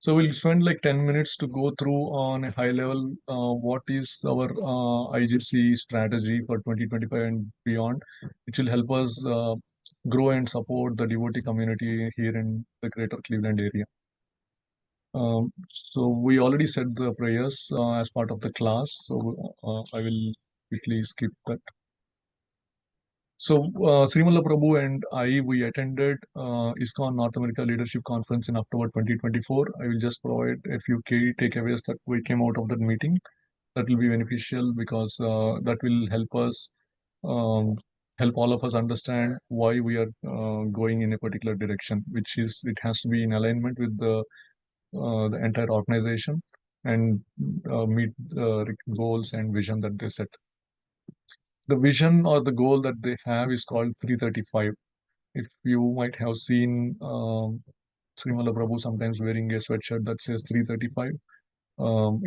So we'll spend like 10 minutes to go through on a high level what is our IGC strategy for 2025 and beyond, which will help us grow and support the devotee community here in the greater Cleveland area. So we already said the prayers as part of the class, so I will quickly skip that. So Srimala Prabhu and we attended ISKCON North America Leadership Conference in October 2024. I will just provide a few key takeaways that we came out of that meeting. That will be beneficial because that will help us, help all of us understand why we are going in a particular direction, which is it has to be in alignment with the entire organization and meet the goals and vision that they set. The vision or the goal that they have is called 335. If you might have seen Srimala Prabhu sometimes wearing a sweatshirt that says 335,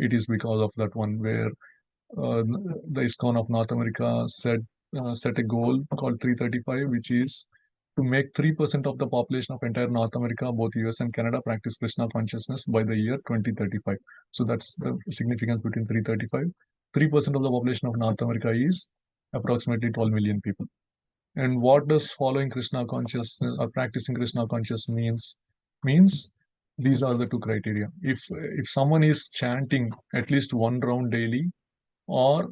it is because of that one where the ISKCON of North America set a goal called 335, which is to make 3% of the population of entire North America, both US and Canada, practice Krishna consciousness by the year 2035. So that's the significance between 335. 3% of the population of North America is approximately 12 million people. And what does following Krishna consciousness or practicing Krishna consciousness means? Means these are the two criteria. If someone is chanting at least one round daily or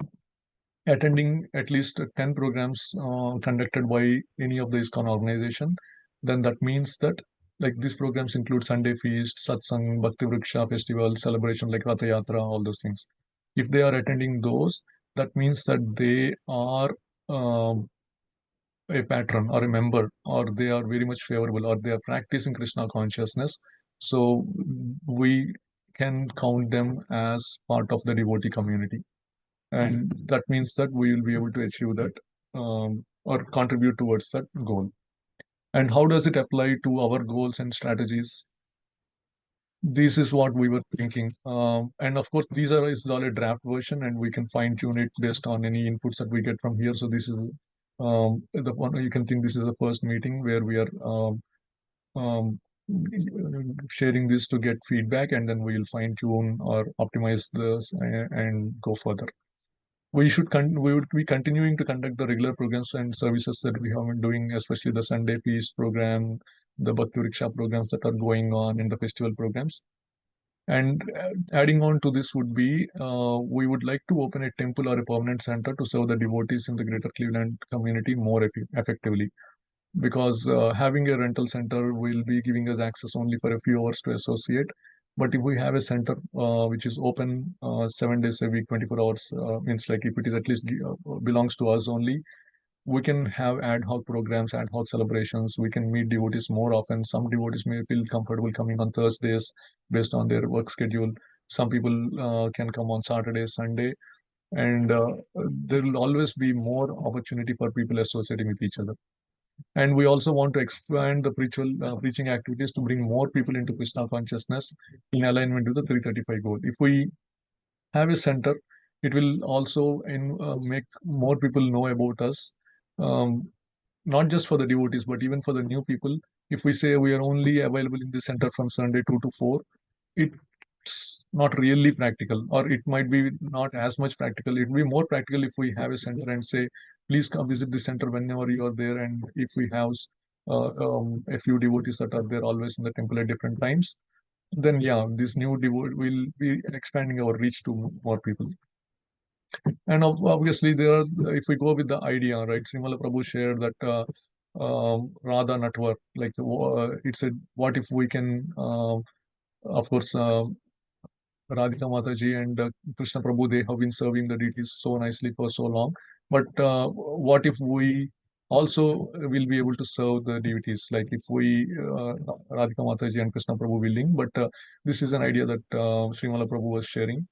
attending at least 10 programs conducted by any of the ISKCON organization, then that means that like these programs include Sunday feast, satsang, Bhakti Vriksha festival, celebration like Ratha Yatra, all those things. If they are attending those, that means that they are a patron or a member, or they are very much favorable, or they are practicing Krishna consciousness. So we can count them as part of the devotee community. And that means that we will be able to achieve that or contribute towards that goal. And how does it apply to our goals and strategies? This is what we were thinking. And of course, is all a draft version, and we can fine tune it based on any inputs that we get from here. So this is the one you can think this is the first meeting where we are um, sharing this to get feedback, and then we will fine tune or optimize this and go further. We would be continuing to conduct the regular programs and services that we have been doing, especially the Sunday Feast program, the Bhakti Riksha programs that are going on in the festival programs. And adding on to this would be, we would like to open a temple or a permanent center to serve the devotees in the greater Cleveland community more effectively. Because having a rental center will be giving us access only for a few hours to associate. But if we have a center which is open 7 days a week, 24 hours, means like if it is at least belongs to us only, we can have ad hoc programs, ad hoc celebrations. We can meet devotees more often. Some devotees may feel comfortable coming on Thursdays based on their work schedule. Some people can come on Saturday, Sunday, and there will always be more opportunity for people associating with each other. And we also want to expand the preaching activities to bring more people into Krishna consciousness in alignment with the 335 goal. If we have a center, it will also make more people know about us, um, not just for the devotees, but even for the new people. If we say we are only available in the center from Sunday 2 to 4, it's not really practical, or it might be not as much practical. It will be more practical if we have a center and say, please come visit the center whenever you are there. And if we have a few devotees that are there always in the temple at different times, then yeah, this new devotee will be expanding our reach to more people. And obviously, if we go with the idea, right? Srimala Prabhu shared that Radha Natwar, like it said, what if we can, of course, Radhika Mataji and Krishna Prabhu, they have been serving the deities so nicely for so long. But what if we also will be able to serve the deities? Like if we, Radhika Mataji and Krishna Prabhu willing, but this is an idea that Srimala Prabhu was sharing.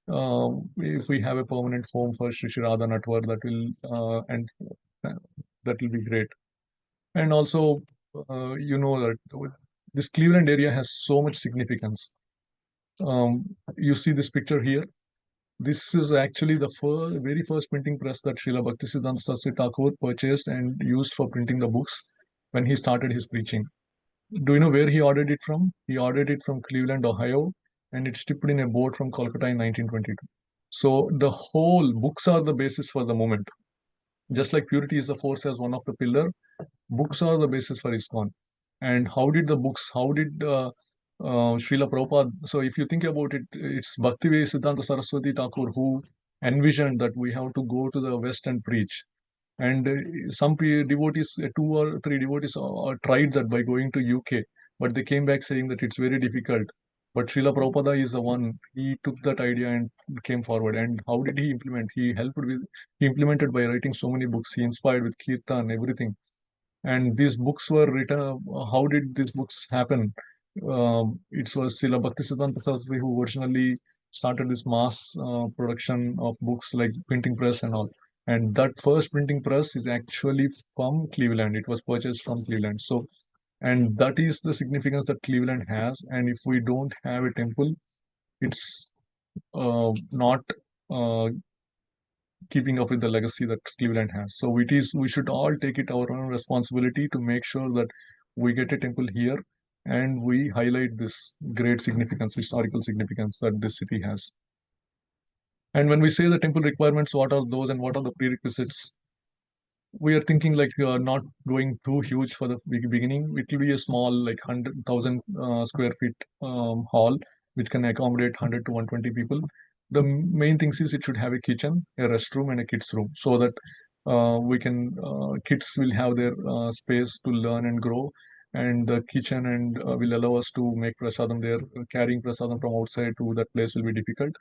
If we have a permanent home for Shri Radha Natwar, that will be great. And also, that this Cleveland area has so much significance. You see this picture here. This is actually the very first printing press that Srila Bhaktisiddhanta Saraswati Thakur purchased and used for printing the books when he started his preaching. Do you know where he ordered it from? He ordered it from Cleveland, Ohio, and it shipped in a boat from Kolkata in 1922. So the whole books are the basis for the movement. Just like purity is the force as one of the pillar, books are the basis for ISKCON. And how did Srila Prabhupada, so if you think about it, it's Bhaktivedanta Siddhanta Saraswati Thakur who envisioned that we have to go to the West and preach. And some devotees, two or three devotees, tried that by going to UK, but they came back saying that it's very difficult. But Srila Prabhupada is the one, he took that idea and came forward. And how did he implement? He implemented by writing so many books. He inspired with Kirtan, everything. And these books were written. How did these books happen? It was Srila Bhaktisiddhanta Saraswati who originally started this mass production of books like printing press and all. And that first printing press is actually from Cleveland. It was purchased from Cleveland. So, and that is the significance that Cleveland has. And if we don't have a temple, it's not uh, keeping up with the legacy that Cleveland has. So we should all take it our own responsibility to make sure that we get a temple here and we highlight this great significance, historical significance that this city has. And when we say the temple requirements, what are those and what are the prerequisites? We are thinking like we are not going too huge for the beginning. It will be a small, like 100,000 square feet hall, which can accommodate 100 to 120 people. The main things is it should have a kitchen, a restroom, and a kids room, so that kids will have their space to learn and grow. And the kitchen and will allow us to make prasadam there. Carrying prasadam from outside to that place will be difficult.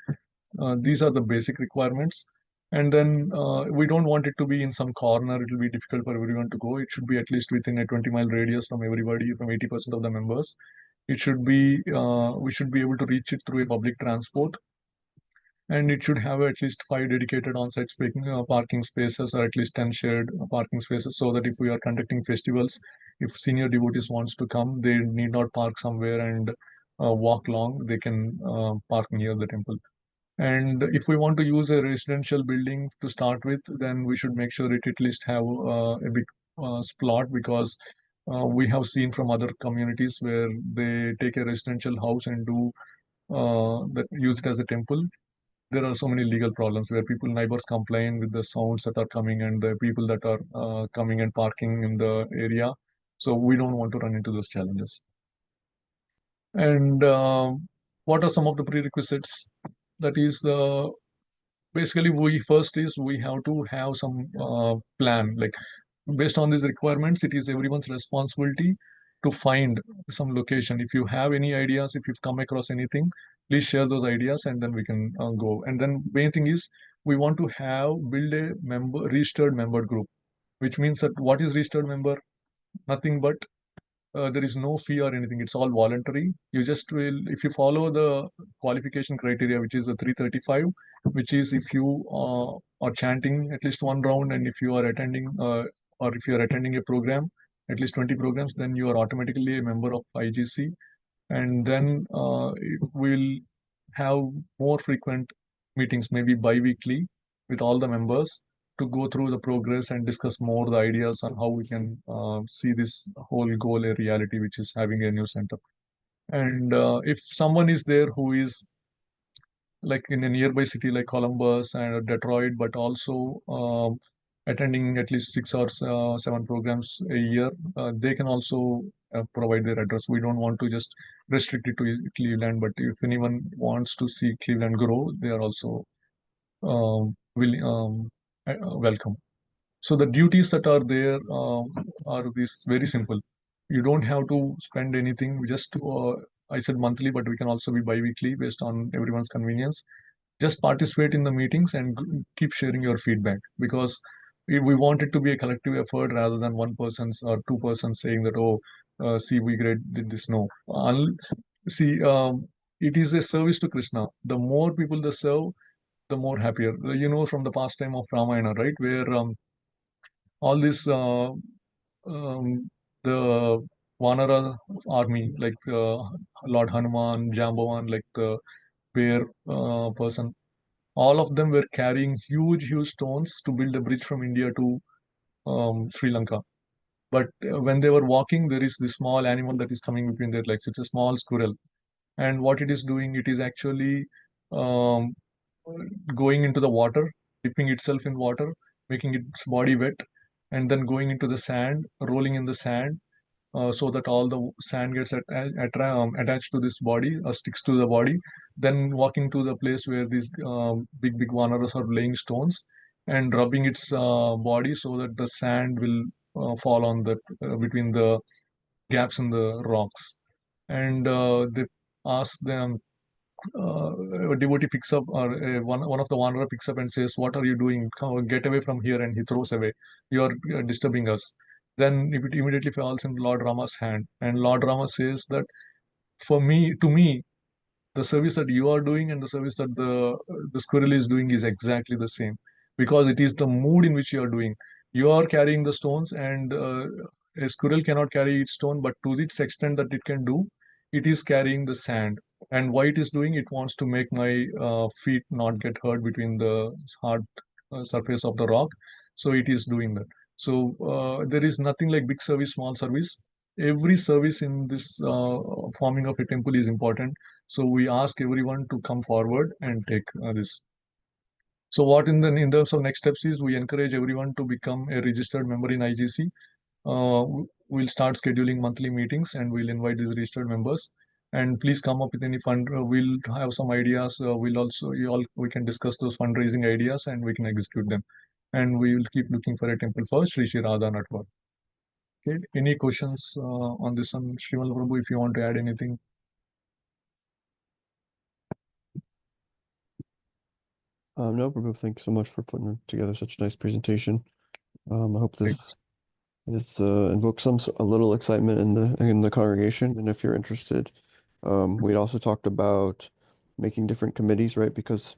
These are the basic requirements. And then we don't want it to be in some corner. It will be difficult for everyone to go. It should be at least within a 20-mile radius from everybody, from 80% of the members. We should be able to reach it through a public transport. And it should have at least 5 dedicated on-site parking spaces, or at least 10 shared parking spaces, so that if we are conducting festivals, if senior devotees wants to come, they need not park somewhere and walk long. They can park near the temple. And if we want to use a residential building to start with, then we should make sure it at least have a big plot, because we have seen from other communities where they take a residential house and do that use it as a temple. There are so many legal problems where neighbors complain with the sounds that are coming and the people that are coming and parking in the area. So we don't want to run into those challenges. And what are some of the prerequisites? That is the basically we have to have some plan, like based on these requirements. It is everyone's responsibility to find some location. If you have any ideas, if you've come across anything, please share those ideas and then we can go. And then main thing is we want to build a registered member group, which means that what is registered member? Nothing but there is no fee or anything. It's all voluntary. You just will, if you follow the qualification criteria, which is the 335, which is if you are chanting at least one round, and if you are attending or if you are attending a program, at least 20 programs, then you are automatically a member of IGC. And then it will have more frequent meetings, maybe bi-weekly, with all the members to go through the progress and discuss more the ideas on how we can see this whole goal a reality, which is having a new center. And if someone is there who is like in a nearby city like Columbus and Detroit, but also attending at least 6 or 7 programs a year, they can also provide their address. We don't want to just restrict it to Cleveland, but if anyone wants to see Cleveland grow, they are also welcome. So the duties that are there are these very simple. You don't have to spend anything. Just I said monthly, but we can also be bi-weekly based on everyone's convenience. Just participate in the meetings and keep sharing your feedback, because we want it to be a collective effort rather than one person's or two persons saying that, oh, see, we did this. No. See, it is a service to Krishna. The more people they serve, the more happier. You know, from the pastime of Ramayana, right? Where all this the Vanara army, like Lord Hanuman, Jambavan, like the bear person, all of them were carrying huge, huge stones to build a bridge from India to Sri Lanka. But when they were walking, there is this small animal that is coming between their legs. It's a small squirrel, and what it is doing, it is actually um, going into the water, dipping itself in water, making its body wet, and then going into the sand, rolling in the sand, so that all the sand gets attached to this body, sticks to the body. Then walking to the place where these big vanaras are laying stones and rubbing its body so that the sand will fall on that between the gaps in the rocks. And they ask them, a devotee picks up, or one of the wanderer picks up and says, "What are you doing? Come, get away from here!" And he throws away. You are disturbing us. Then it immediately falls in Lord Rama's hand, and Lord Rama says that, for me, to me, the service that you are doing and the service that the squirrel is doing is exactly the same, because it is the mood in which you are doing. You are carrying the stones, and a squirrel cannot carry its stone, but to its extent that it can do, it is carrying the sand. And why it is doing, it wants to make my feet not get hurt between the hard surface of the rock. So it is doing that. So there is nothing like big service, small service. Every service in this forming of a temple is important. So we ask everyone to come forward and take this. So what in terms of next steps is, we encourage everyone to become a registered member in IGC. We'll start scheduling monthly meetings, and we'll invite these registered members. And please come up with any fund. We'll have some ideas. We'll also we can discuss those fundraising ideas, and we can execute them. And we will keep looking for a temple for Sri Sri Radha Network. Okay. Any questions on this one, Shrimal Prabhu? If you want to add anything. No, Prabhu, thanks so much for putting together such a nice presentation. I hope this invokes a little excitement in the congregation. And if you're interested, we'd also talked about making different committees, right? Because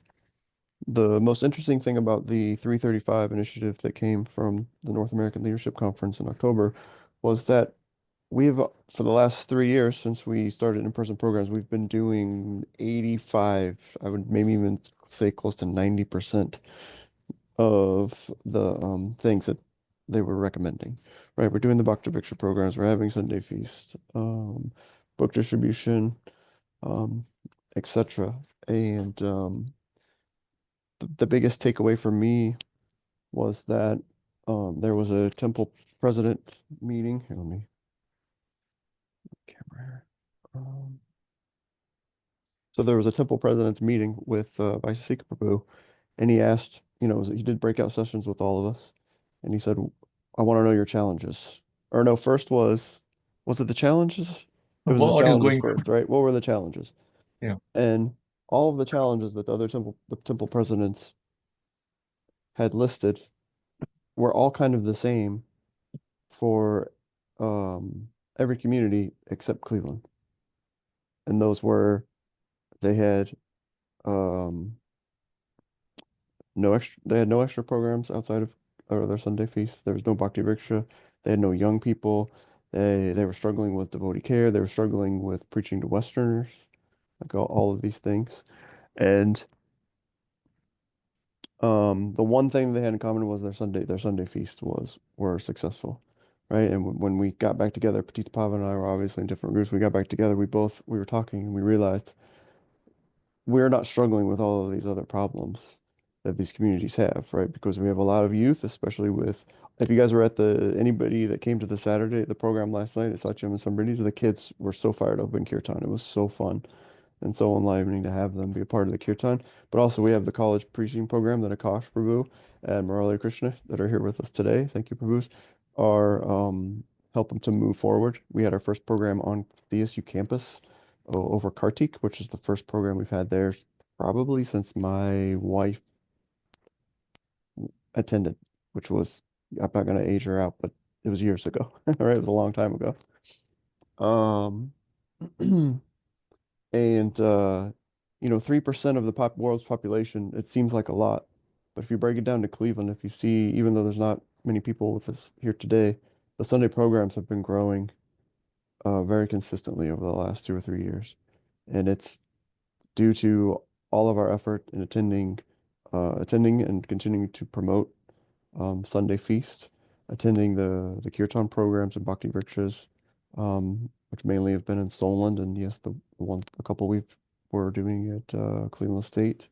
the most interesting thing about the 335 initiative that came from the North American Leadership Conference in October was that we've, for the last 3 years since we started in-person programs, we've been doing 85, I would maybe even say close to 90% of the things that they were recommending, right? We're doing the Bhakti Picture programs, we're having Sunday Feast, book distribution, um, etc. And the biggest takeaway for me was that there was a temple president meeting. Here, let me camera here. So there was a temple president's meeting with ISKCON Prabhu, and he asked, he did breakout sessions with all of us, and he said, "I want to know your challenges." Or no, first was it the challenges? It was the What is challenges going? first, right? What were the challenges? Yeah. And all of the challenges that the temple presidents had listed were all kind of the same for um, every community except Cleveland. And those were, they had um, they had no extra programs outside of their Sunday feast. There was no Bhakti Riksha. They had no young people. They were struggling with devotee care. They were struggling with preaching to Westerners, like all of these things. And the one thing they had in common was their Sunday feast were successful, right? And when we got back together, Petit Pava and I were obviously in different groups. We got back together. We were talking, and we realized we're not struggling with all of these other problems that these communities have, right? Because we have a lot of youth, especially with, if you guys were at anybody that came to the program last night at Satyam and Samriddhi's, the kids were so fired up in Kirtan. It was so fun and so enlivening to have them be a part of the kirtan. But also we have the college preaching program that Akash Prabhu and Murali Krishna that are here with us today. Thank you, Prabhus, are helping to move forward. We had our first program on the CSU campus over Kartik, which is the first program we've had there probably since my wife attended, which was, I'm not going to age her out, but it was years ago. All right, it was a long time ago. Um, And 3% of the world's population, it seems like a lot. But if you break it down to Cleveland, if you see, even though there's not many people with us here today, the Sunday programs have been growing very consistently over the last 2 or 3 years. And it's due to all of our effort in attending and continuing to promote Sunday Feast. attending the kirtan programs and bhakti vrikshas, which mainly have been in Solent, and yes, a couple we're doing at Cleveland State,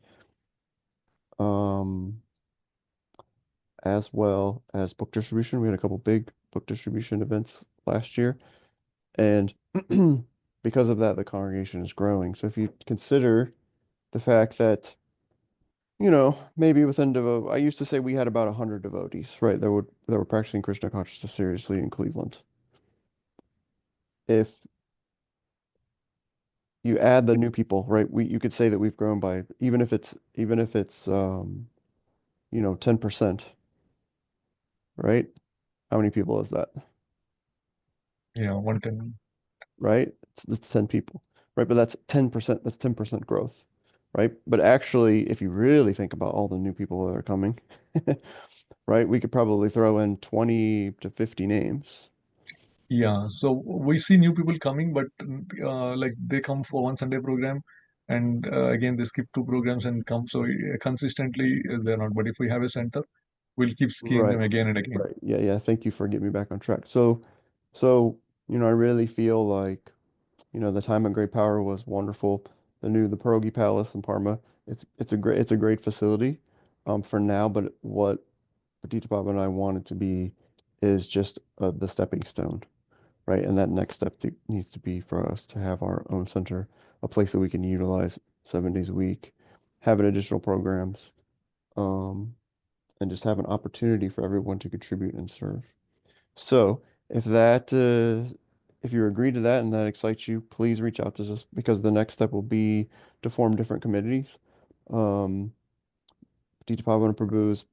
um, as well as book distribution. We had a couple big book distribution events last year, and because of that, the congregation is growing. So if you consider the fact that, maybe within I used to say we had about 100 devotees, right? That were practicing Krishna consciousness seriously in Cleveland. If you add the new people, right? You could say that we've grown by, even if it's 10%, right? How many people is that? Yeah, 110. Right? It's 10 people, right? But that's 10%, that's 10% growth, right? But actually, if you really think about all the new people that are coming, right, we could probably throw in 20 to 50 names. Yeah, so we see new people coming, but like they come for one Sunday program, and again they skip two programs and come. So consistently they're not. But if we have a center, we'll keep seeing Right, them again and again. right. Yeah, yeah. Thank you for getting me back on track. So, I really feel like, the time at Great Power was wonderful. The Pierogi Palace in Parma, it's a great facility, for now, but what Petita Baba and I wanted to be is just the stepping stone, right? And that next step needs to be for us to have our own center, a place that we can utilize 7 days a week, have additional programs, um, and just have an opportunity for everyone to contribute and serve. So if that, if you agree to that and that excites you, please reach out to us, because the next step will be to form different committees. Um, Petita Bhavana Prabhu's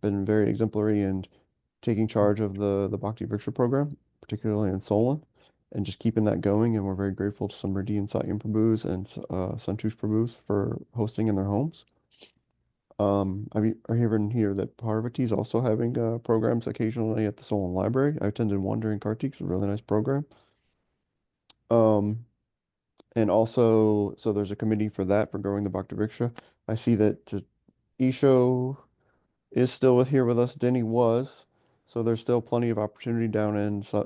been very exemplary in taking charge of the Bhakti Vriksha program, particularly in Solon, and just keeping that going. And we're very grateful to Samriddhi and Satyam Prabhus and Santush Prabhus for hosting in their homes. I even hear that Parvati is also having programs occasionally at the Solon Library. I attended one during Kartik. It's a really nice program. Um, and also, so there's a committee for that, for growing the Bhakti Vriksha. I see that Isho is still here with us. Denny was. So there's still plenty of opportunity down in, I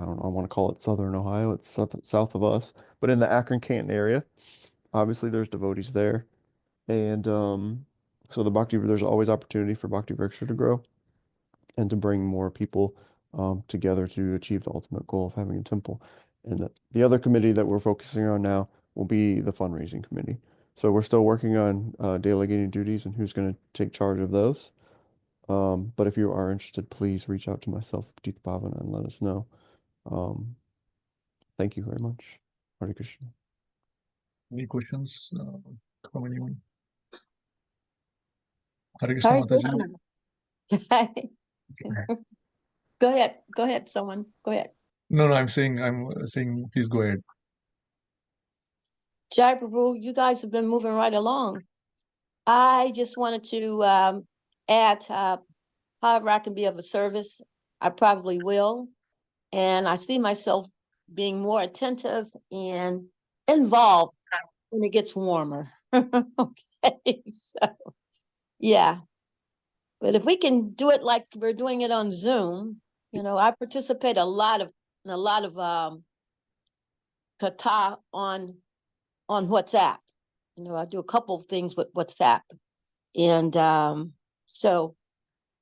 don't know, I want to call it Southern Ohio. It's south of us, but in the Akron Canton area. Obviously, there's devotees there. And so there's always opportunity for Bhakti Vriksha to grow and to bring more people together to achieve the ultimate goal of having a temple. And the other committee that we're focusing on now will be the fundraising committee. So we're still working on delegating duties and who's going to take charge of those. But if you are interested, please reach out to myself, Deep Bhavana, and let us know. Um, thank you very much. Hare Krishna. Any questions from anyone? Hare Krishna Hare Mataji. Krishna. Go ahead, someone. Go ahead. No, I'm saying, please go ahead. Jai Prabhu, you guys have been moving right along. I just wanted to add, however I can be of a service, I probably will. And I see myself being more attentive and involved when it gets warmer. Okay, so yeah. But if we can do it like we're doing it on Zoom, I participate in a lot of kata on WhatsApp. I do a couple of things with WhatsApp. And so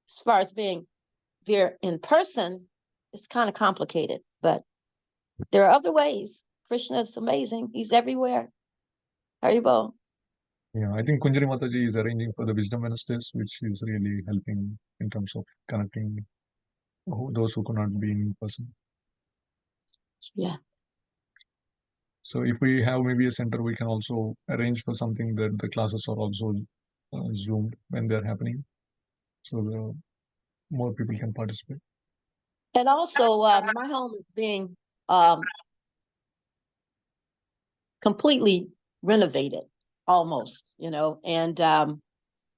as far as being there in person, it's kind of complicated, but there are other ways. Krishna is amazing. He's everywhere. Haribo. Yeah, I think Kunjari Mataji is arranging for the Wisdom Wednesdays, which is really helping in terms of connecting those who could not be in person. Yeah. So if we have maybe a center, we can also arrange for something that the classes are also zoomed when they're happening, so the more people can participate. And also, my home is being completely renovated, almost, and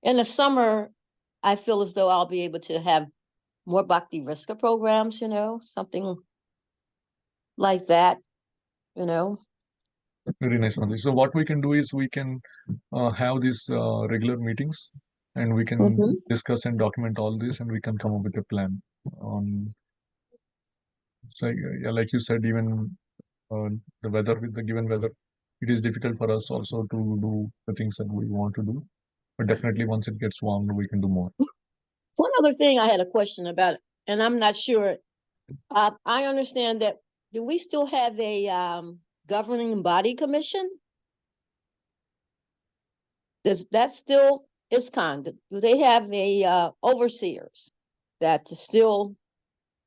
in the summer, I feel as though I'll be able to have more Bhakti Vriska programs, something like that, Very nice, Mataji. So what we can do is we can have these regular meetings, and we can Mm-hmm. discuss and document all this, and we can come up with a plan on. So yeah, like you said, even uh, the weather, with the given weather, it is difficult for us also to do the things that we want to do. But definitely, once it gets warm, we can do more. One other thing I had a question about, and I'm not sure. I understand that. Do we still have a governing body commission? Does that still ISKCON? Do they have a overseers that still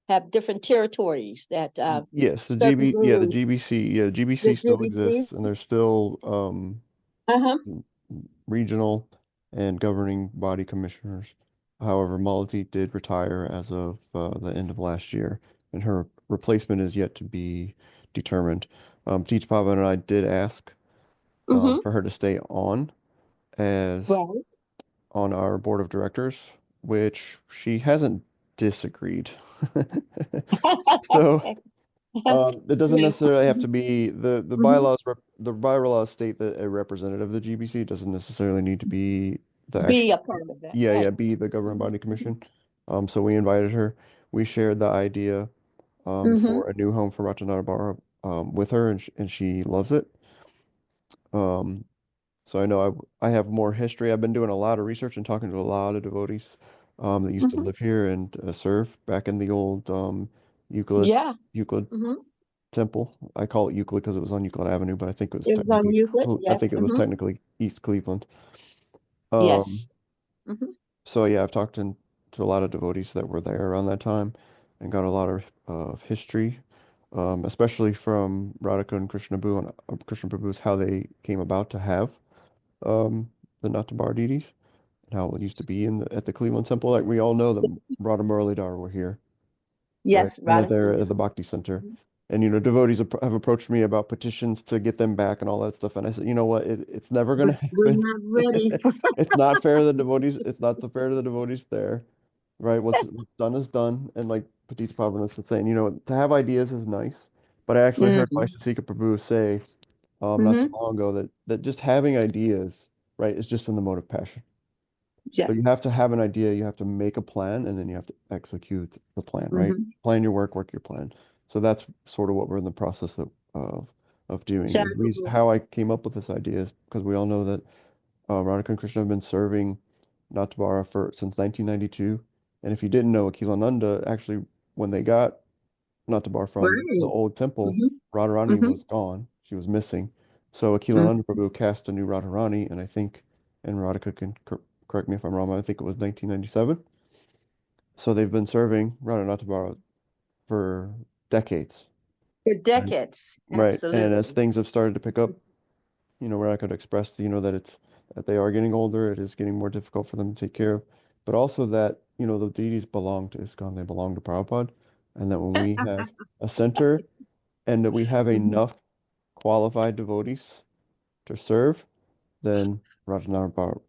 have different territories that Yes, certain the groups, GBC, yeah, the the GBC still GBC? exists, and there's still Uh-huh. regional and governing body commissioners. However, Malati did retire as of the end of last year, and her replacement is yet to be determined. Teach Pava and I did ask Mm-hmm. for her to stay on as Right. on our board of directors, which she hasn't disagreed. So it doesn't Yeah. necessarily have to be the Mm-hmm. bylaws state that a representative of the GBC doesn't necessarily need to be the Be actual a part of that. yeah Right. be the governing body commission. So we invited her. We shared the idea Mm-hmm. for a new home for Ratanabara with her, and she loves it. Um, so I know I have more history. I've been doing a lot of research and talking to a lot of devotees that used to Mm-hmm. live here and serve back in the old Euclid Yeah. Euclid Mm-hmm. Temple. I call it Euclid because it was on Euclid Avenue, but I think it was It was on technically Euclid. I Yes. think it was Mm-hmm. technically East Cleveland. Um, Yes. Mm-hmm. so yeah, I've talked to a lot of devotees that were there around that time and got a lot of history, especially from Radhika and Krishna Krishna Prabhu's how they came about to have um, the Natabar deities and how it used to be at the Cleveland Temple. Like we all know that Radha Muralidhar were here, right? Yes, And that Radha. they're at the Bhakti Center. And devotees have approached me about petitions to get them back and all that stuff. And I said, you know what? It's never But gonna we're happen. not ready for It's not fair to the devotees. It's not the fair to the devotees there, right? What's done is done. And like Patita Pavanus was saying, to have ideas is nice. But I actually heard mm-hmm. Vaisasika Prabhu say not too Mm-hmm. long ago that just having ideas, right, is just in the mode of passion. So you Yes. have to have an idea, you have to make a plan, and then you have to execute the plan, right? Mm-hmm. Plan your work your plan. So that's sort of what we're in the process of doing. And the reason Charitable. how I came up with this idea is because we all know that Radhika and Krishna have been serving Natavara since 1992. And if you didn't know, Akilananda actually, when they got Natavara from the Right. old temple, Mm-hmm. Radharani Mm-hmm. was gone. She was missing. So Mm-hmm. Akilananda Prabhu cast a new Radharani, and I think, and Radhika can correct me if I'm wrong, I think it was 1997. So they've been serving Radha for decades. For Right. decades. Right. And as Absolutely. things have started to pick up, Radhika had expressed, that they are getting older, it is getting more difficult for them to take care of, but also that, the deities belong to ISKCON, they belong to Prabhupada, and that when we have a center and that we have Mhm. enough qualified devotees to serve, then Radhanatambara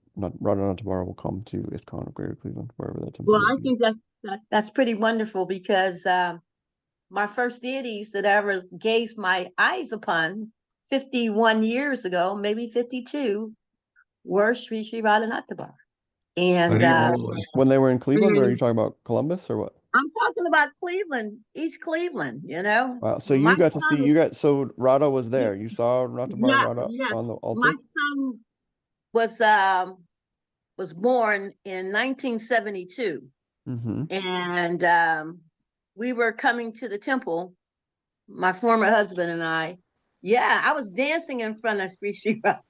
will come to ISKCON of Greater Cleveland, wherever that temple Well, may I be. think that's pretty wonderful because my first deities that I ever gazed my eyes upon 51 years ago, maybe 52, were Sri Sri Radhanathabar. And Hari Bol. When they were in Cleveland, or are you and talking about Columbus or what? I'm talking about Cleveland, East Cleveland, Wow. So My you got to see, son, so Radha was there. You saw Ratabar yeah, Radha yes. on the My altar? son was um was born in 1972. Mm-hmm. And we were coming to the temple, my former husband and I. Yeah, I was dancing in front of Sri Sri Radha.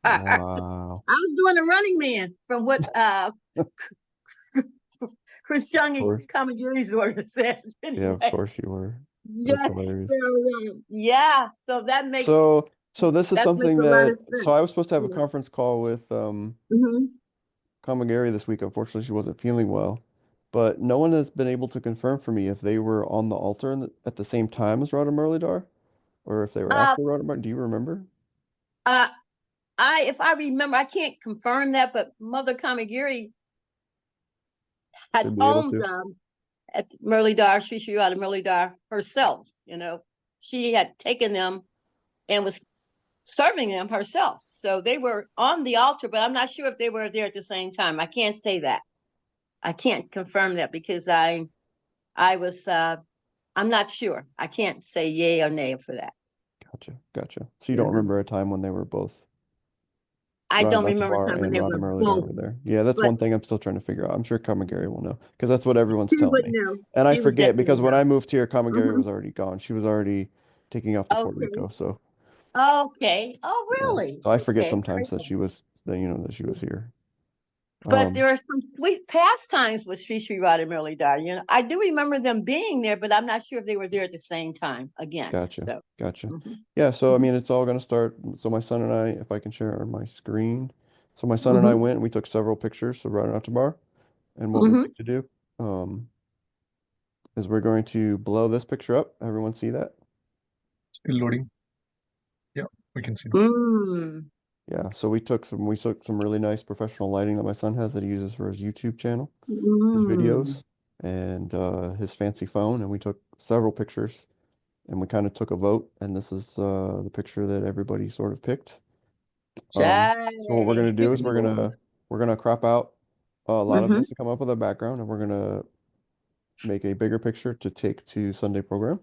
I Wow. was doing the running man from what Of Krishnani course. Kamagiri's daughter said. Yeah, of Anyway, course you were. That's yeah, hilarious. yeah, so that makes So this is something a lot that, of so sense. I was supposed to have a Yeah. conference call with Mm-hmm. Kamagiri this week. Unfortunately, she wasn't feeling well. But no one has been able to confirm for me if they were on the altar at the same time as Radha Muralidhar or if they were Uh, after Radha Muralidhar. Do you remember? uh, if I remember, I can't confirm that, but Mother Kamagiri had Should be able homed to. at Muralidhar, Sri Sri Radha Muralidhar herself. She had taken them and was serving them herself. So they were on the altar, but I'm not sure if they were there at the same time. I can't say that. I can't confirm that because I was I'm not sure. I can't say yay or nay for that. Gotcha. So you don't Mhm. remember a time when they were both I Rana don't remember a Natabar time when and they Rana were both, Muralidhar were there? Yeah, that's but one thing I'm still trying to figure out. I'm sure Kamagari will know because that's what everyone's he telling would me. know. And I He would forget definitely because when know. I moved here, Kamagari Hmm. was already gone. She was already taking off to Puerto Okay. Rico. So Okay. Oh, yeah, really? so I forget Okay. sometimes that she was that she was here. But Um, there are some sweet pastimes with Sri Radha Muralidhar. I do remember them being there, but I'm not sure if they were there at the same time again. Gotcha, So, gotcha. hmm Yeah, so I hmm mean, it's all gonna start. So my son and I, if I can share my screen. So my son and I hmm went and we took several pictures of Rana Natabar. And what we'd hmm like to do is we're going to blow this picture up. Everyone see that? Still loading. Yeah, we can see now. mm, Yeah, so we took some really nice professional lighting that my son has that he uses for his YouTube channel, his mm. videos, and his fancy phone, and we took several pictures and we kind of took a vote, and this is the picture that everybody sort of picked. So what we're Jai. gonna do is we're gonna crop out a lot of hmm this to come up with a background, and we're gonna make a bigger picture to take to Sunday program.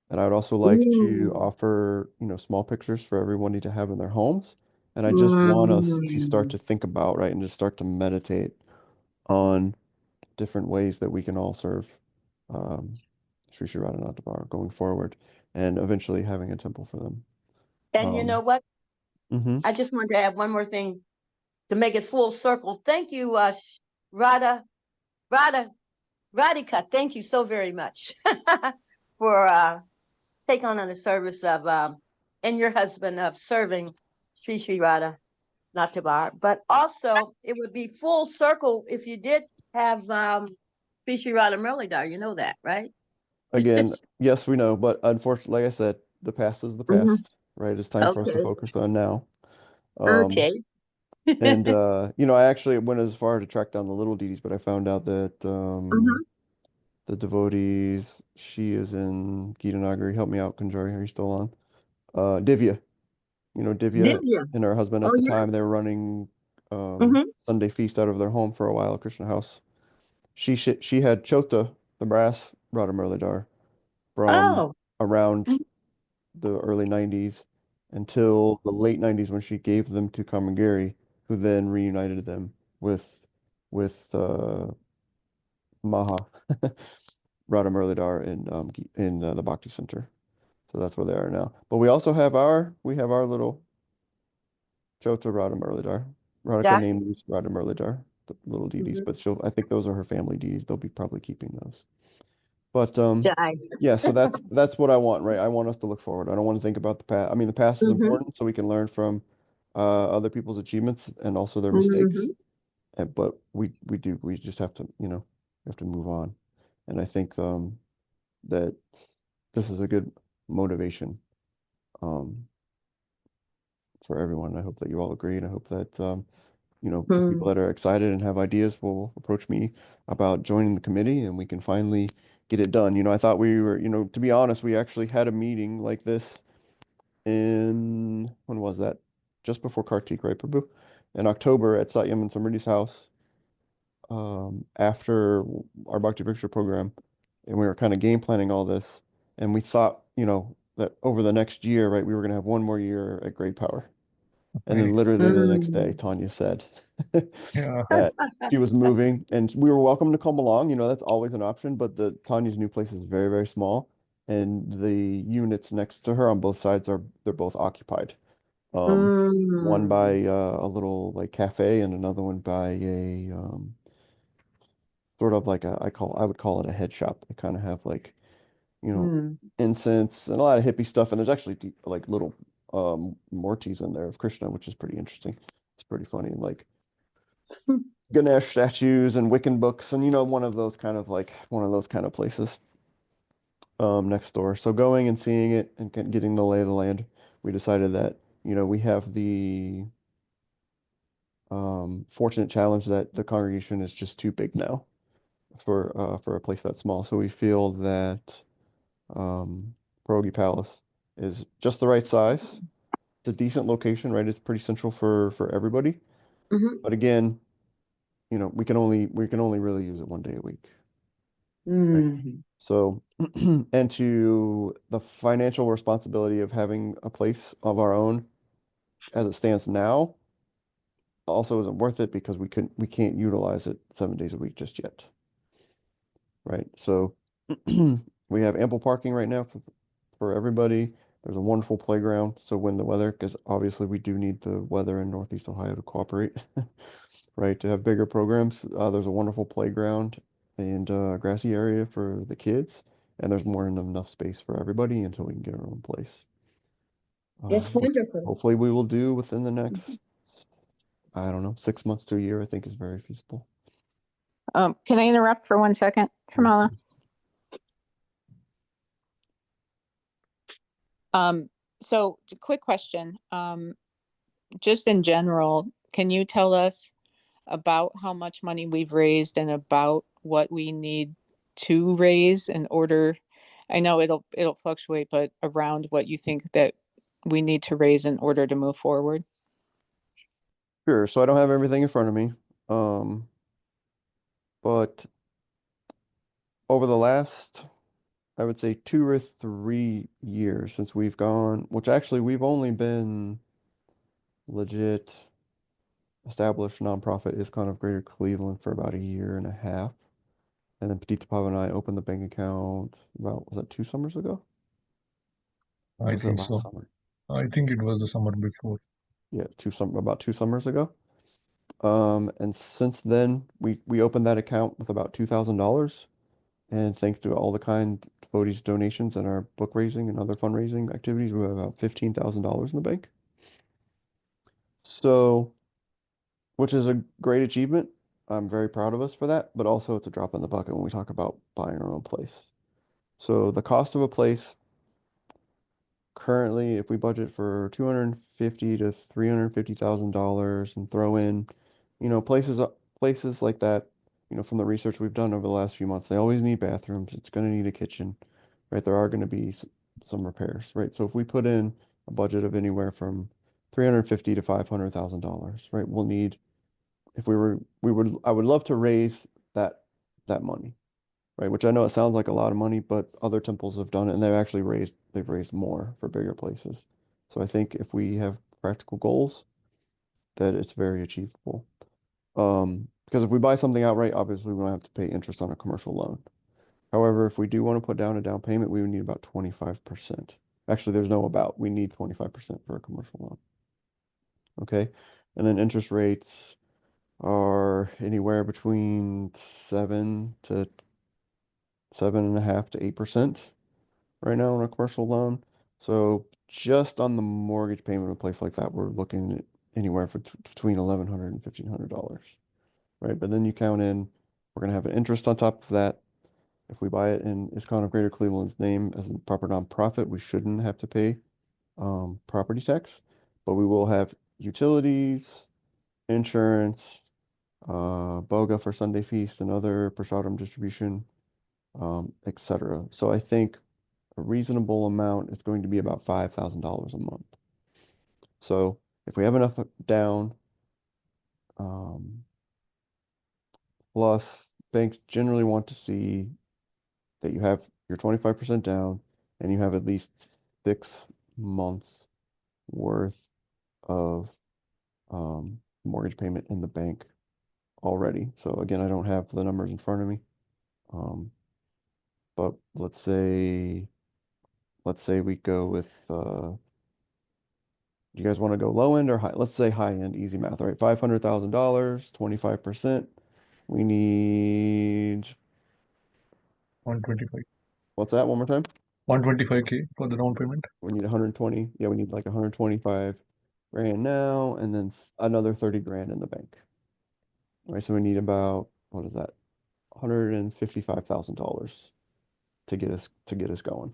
And I would also like to mm, offer, small pictures for everybody to have in their homes. And I just want us to start mm. to think about, right, and just start to meditate on different ways that we can all serve um, Sri Sri Radhanathavar going forward and eventually having a temple for them. And you know Um, what? hmm I just wanted to add one more thing to make it full circle. Thank you, Radha, Radha, Radhika. Thank you so very much for taking on the service of and your husband of serving Sri Radha Natabar. But also, it would be full circle if you did have Sri Radha Muralidhar. You know that, right? Again, yes, we know, but unfortunately, like I said, the past is the hmm past, right? It's time for us to Okay. focus on now. Um, Okay. and I actually went as far to track down the little deities, but I found out that hmm the devotees. She is in Gitanagari. Help me out, Kunjari. Are you still on? Divya. Did Divya you? and her husband Oh at the yeah. time, they were running hmm Sunday feast out of their home for a while at Krishna House. She had Chota, the brass Radha Murlidhar, from Oh. around the early 90s until the late 90s when she gave them to Kamagiri, who then reunited them with Maha Radha Murlidhar in the Bhakti Center. So that's where they are now. But we have our little Chota Radha Murlidhar. Radhika Yeah. named these Radha Murlidhar, the little deities, hmm but I think those are her family deities. They'll be probably keeping those. But Jai. yeah, so that's what I want, right? I want us to look forward. I don't want to think about the past. I mean, the past is hmm important so we can learn from other people's achievements and also their mistakes. hmm But we just have to, we have to move on. And I think that this is a good motivation um, for everyone. I hope that you all agree, and I hope that the people hmm that are excited and have ideas will approach me about joining the committee, and we can finally get it done. I thought we were, to be honest, we actually had a meeting like this in when was that? Just before Kartik, right, Prabhu? In October at Satyam and Samriddhi's house, after our Bhakti Picture program, and we were kind of game planning all this, and we thought, that over the next year, right, we were going to have one more year at Great Power. And then Right. literally the next day, mm Tanya said Yeah. that she was moving and we were welcome to come along. That's always an option, but the Tanya's new place is very, very small. And the units next to her on both sides they're both occupied. One mm by a little like cafe and another one by a sort of like I would call it a head shop. They kind of have like, you know, mm incense and a lot of hippie stuff. And there's actually like little Mortis in there of Krishna, which is pretty interesting. It's pretty funny. And like Ganesh statues and Wiccan books and one of those kind of places next door. So going and seeing it and getting the lay of the land, we decided that, we have the fortunate challenge that the congregation is just too big now for a place that small. So we feel that Pierogi Palace is just the right size a decent location, right? It's pretty central for everybody. Mhm. But again, we can only really use it 1 day a week. Right. Mhm. So, and to the financial responsibility of having a place of our own as it stands now also isn't worth it because we can't utilize it 7 days a week just yet. Right. So we have ample parking right now for everybody. There's a wonderful playground. So when the weather, because obviously we do need the weather in Northeast Ohio to cooperate, right, to have bigger programs. There's a wonderful playground and grassy area for the kids, and there's more than enough space for everybody until we can get our own place. It's Which wonderful. hopefully we will do within the next, I don't know, 6 months to a year, I think is very feasible. Can I interrupt for 1 second, Shamala? So quick question. Just in general, can you tell us about how much money we've raised and about what we need to raise in order? I know it'll fluctuate, but around what you think that we need to raise in order to move forward. Sure. So I don't have everything in front of me. But over the last, I would say 2 or 3 years since we've gone, which actually we've only been legit established nonprofit ISKCON of Greater Cleveland for about a year and a half. And then Petite Pav and I opened the bank account about, was that 2 summers ago? Or I was it think last so. summer? I think it was the summer before. Yeah, about 2 summers ago. And since then we opened that account with about $2,000. And thanks to all the kind devotees donations and our book raising and other fundraising activities, we have about $15,000 in the bank. So, which is a great achievement. I'm very proud of us for that, but also it's a drop in the bucket when we talk about buying our own place. So the cost of a place currently, if we budget for 250 to $350,000 and throw in, places like that, from the research we've done over the last few months, they always need bathrooms. It's going to need a kitchen, right? There are going to be some repairs, right? So if we put in a budget of anywhere from 350 to $500,000, right? We'll need, if I would love to raise that money, right? Which I know it sounds like a lot of money, but other temples have done it and they've raised more for bigger places. So I think if we have practical goals, that it's very achievable. Because if we buy something outright, obviously we don't have to pay interest on a commercial loan. However, if we do want to put down a down payment, we would need about 25%. Actually, there's no about. We need 25% for a commercial loan. Okay. And then interest rates are anywhere between 7.5 to 8% right now on a commercial loan. So just on the mortgage payment of a place like that, we're looking at anywhere between $1,100 and $1,500, right? But then you count in, we're going to have an interest on top of that. If we buy it in ISKCON of Greater Cleveland's name as a proper nonprofit, we shouldn't have to pay property tax, but we will have utilities, insurance, BOGA for Sunday Feast and other prasadam distribution, etc. So I think a reasonable amount is going to be about $5,000 a month. So if we have enough down, plus banks generally want to see that you have your 25% down and you have at least 6 months worth of mortgage payment in the bank already. So again, I don't have the numbers in front of me. But let's say we go with do you guys want to go low end or high? Let's say high end, easy math, all right? $500,000, 25%. We need, 125. what's that? One more time? 125K for the down payment. We need 120. Yeah, we need like 125 grand now, and then another 30 grand in the bank. All right, so we need about, what is that? $155,000 to get us going.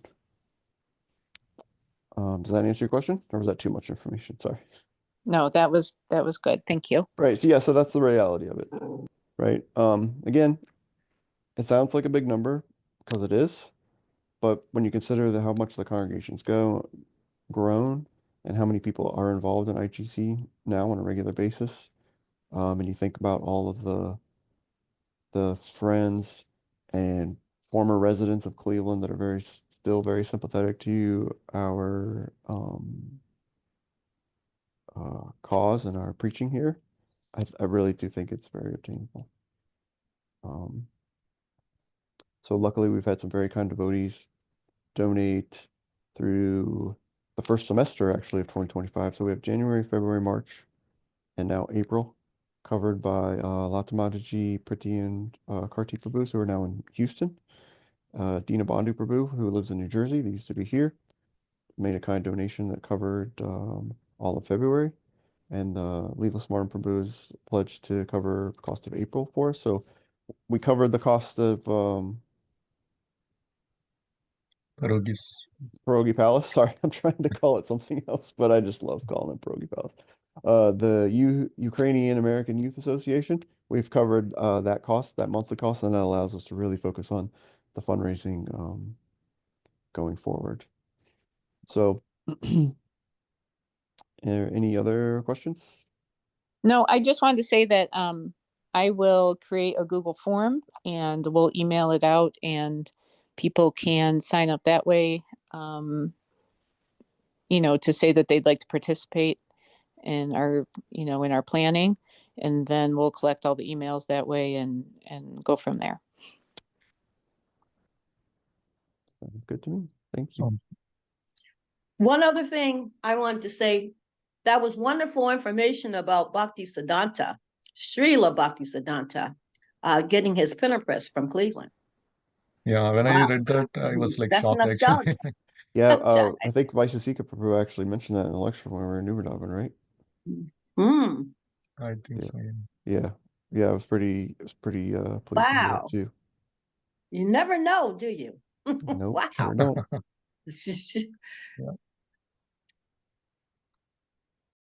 Does that answer your question, or was that too much information? Sorry. No, that was good. Thank you. Right. So yeah, so that's the reality of it. Right. Again, it sounds like a big number because it is, but when you consider how much the congregation's grown, and how many people are involved in IGC now on a regular basis, and you think about all of the friends and former residents of Cleveland that are still very sympathetic to our cause and our preaching here, I really do think it's very obtainable. So luckily we've had some very kind devotees donate through the first semester actually of 2025. So we have January, February, March, and now April, covered by Latamaji Priti and Karti Prabhu, who are now in Houston. Dina Bandhu Prabhu, who lives in New Jersey, they used to be here, made a kind donation that covered all of February. And Leela Smartin Prabhu is pledged to cover the cost of April for us. So we covered the cost of Pierogis. Pierogi Palace. Sorry, I'm trying to call it something else, but I just love calling it Pierogi Palace. The Ukrainian American Youth Association, we've covered that cost, that monthly cost, and that allows us to really focus on the fundraising going forward. So, any other questions? No, I just wanted to say that I will create a Google form and we'll email it out and people can sign up that way, to say that they'd like to participate in our, in our planning, and then we'll collect all the emails that way and go from there. Sounds good to me. Thank you. Sounds One other thing I wanted to say, that was wonderful information about Bhakti Siddhanta, Srila Bhakti Siddhanta, getting his printerpress from Cleveland. Yeah, when I Wow. read that, I was like That's shocked actually. nostalgia. Yeah, That's I think ISKCON Prabhu actually mentioned that in the lecture when we were in New Vrindavan, right? I think Yeah. so, yeah. Yeah, I was pretty pleased to hear that Wow. too. You never know, do you? Nope, Wow. sure don't. Yeah.